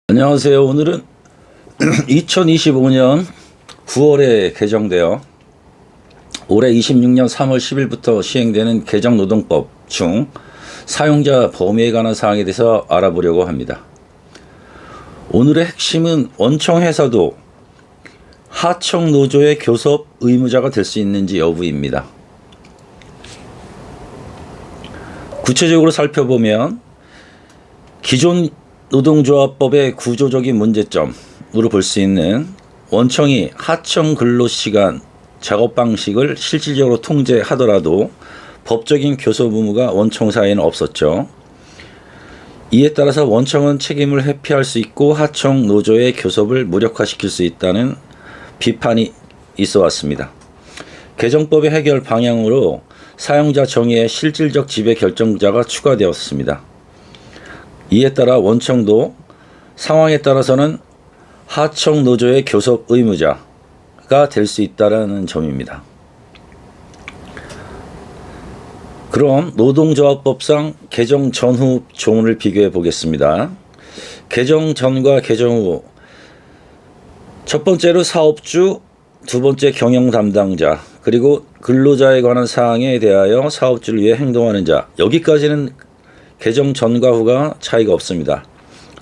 안녕하세요. 오늘은 2025년 9월에 개정되어 올해 26년 3월 10일부터 시행되는 개정노동법 중 사용자 범위에 관한 사항에 대해서 알아보려고 합니다. 오늘의 핵심은 원청회사도 하청노조의 교섭 의무자가 될 수 있는지 여부입니다. 구체적으로 살펴보면 기존 노동조합법의 구조적인 문제점으로 볼 수 있는 원청이 하청 근로시간, 작업 방식을 실질적으로 통제하더라도 법적인 교섭 의무가 원청사에는 없었죠. 이에 따라서 원청은 책임을 회피할 수 있고 하청 노조의 교섭을 무력화시킬 수 있다는 비판이 있어 왔습니다. 개정법의 해결 방향으로 사용자 정의의 실질적 지배 결정자가 추가되었습니다. 이에 따라 원청도 상황에 따라서는 하청 노조의 교섭 의무자가 될 수 있다는 점입니다. 그럼 노동조합법상 개정 전후 조문을 비교해 보겠습니다. 개정 전과 개정 후, 첫 번째로 사업주, 두 번째 경영 담당자, 그리고 근로자에 관한 사항에 대하여 사업주를 위해 행동하는 자, 여기까지는 개정 전과 후가 차이가 없습니다.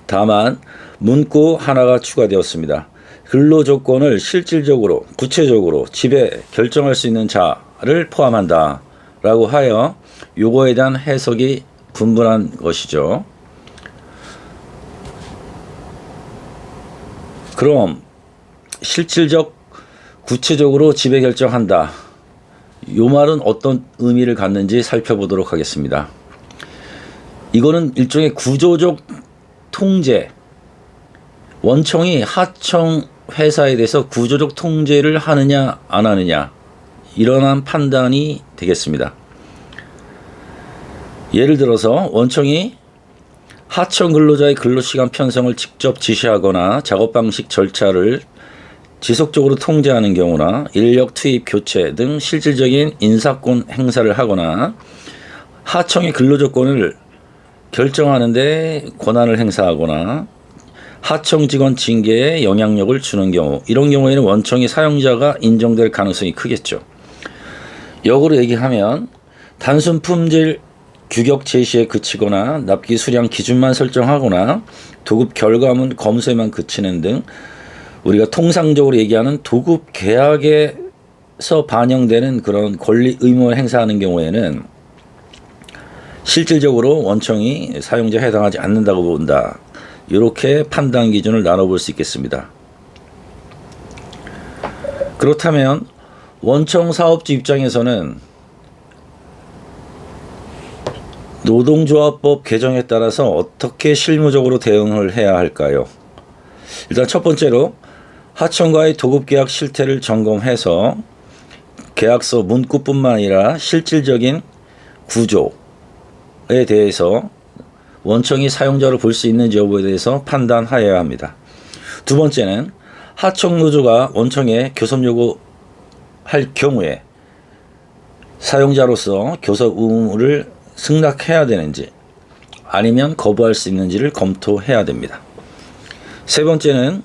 다만 문구 하나가 추가되었습니다. 근로조건을 실질적으로 구체적으로 지배 결정할 수 있는 자를 포함한다 라고 하여 요거에 대한 해석이 분분한 것이죠. 그럼 실질적 구체적으로 지배 결정한다, 요 말은 어떤 의미를 갖는지 살펴보도록 하겠습니다. 이거는 일종의 구조적 통제, 원청이 하청 회사에 대해서 구조적 통제를 하느냐 안 하느냐, 이러한 판단이 되겠습니다. 예를 들어서 원청이 하청 근로자의 근로시간 편성을 직접 지시하거나 작업 방식 절차를 지속적으로 통제하는 경우나 인력 투입 교체 등 실질적인 인사권 행사를 하거나 하청의 근로조건을 결정하는데 권한을 행사하거나 하청 직원 징계에 영향력을 주는 경우, 이런 경우에는 원청이 사용자가 인정될 가능성이 크겠죠. 역으로 얘기하면 단순 품질 규격 제시에 그치거나 납기 수량 기준만 설정하거나 도급 결과문 검수에만 그치는 등 우리가 통상적으로 얘기하는 도급 계약에서 반영되는 그런 권리 의무를 행사하는 경우에는 실질적으로 원청이 사용자에 해당하지 않는다고 본다, 이렇게 판단 기준을 나눠볼 수 있겠습니다. 그렇다면 원청 사업주 입장에서는 노동조합법 개정에 따라서 어떻게 실무적으로 대응을 해야 할까요? 일단 첫 번째로 하청과의 도급계약 실태를 점검해서 계약서 문구뿐만 아니라 실질적인 구조에 대해서 원청이 사용자로 볼 수 있는지 여부에 대해서 판단하여야 합니다. 두 번째는 하청 노조가 원청에 교섭 요구할 경우에 사용자로서 교섭 의무를 승낙해야 되는지 아니면 거부할 수 있는지를 검토해야 됩니다. 세 번째는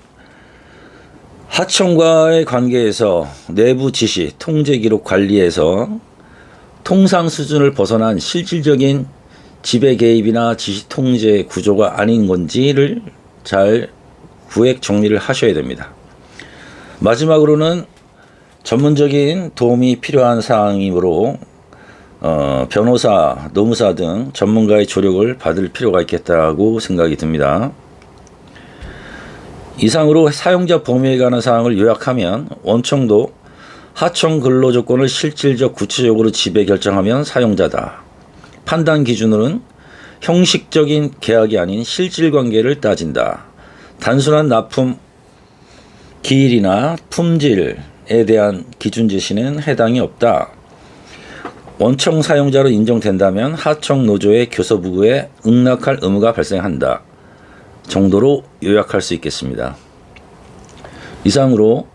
하청과의 관계에서 내부 지시, 통제 기록 관리에서 통상 수준을 벗어난 실질적인 지배 개입이나 지시 통제 구조가 아닌 건지를 잘 구획 정리를 하셔야 됩니다. 마지막으로는 전문적인 도움이 필요한 사항이므로 변호사, 노무사 등 전문가의 조력을 받을 필요가 있겠다고 생각이 듭니다. 이상으로 사용자 범위에 관한 사항을 요약하면 원청도 하청 근로조건을 실질적 구체적으로 지배 결정하면 사용자다. 판단 기준으로는 형식적인 계약이 아닌 실질관계를 따진다. 단순한 납품 기일이나 품질에 대한 기준 제시는 해당이 없다. 원청 사용자로 인정된다면 하청 노조의 교섭 요구에 응낙할 의무가 발생한다 정도로 요약할 수 있겠습니다. 이상으로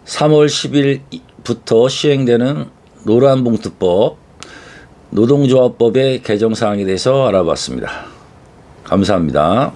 3월 10일부터 시행되는 노란봉투법, 노동조합법의 개정 사항에 대해서 알아봤습니다. 감사합니다.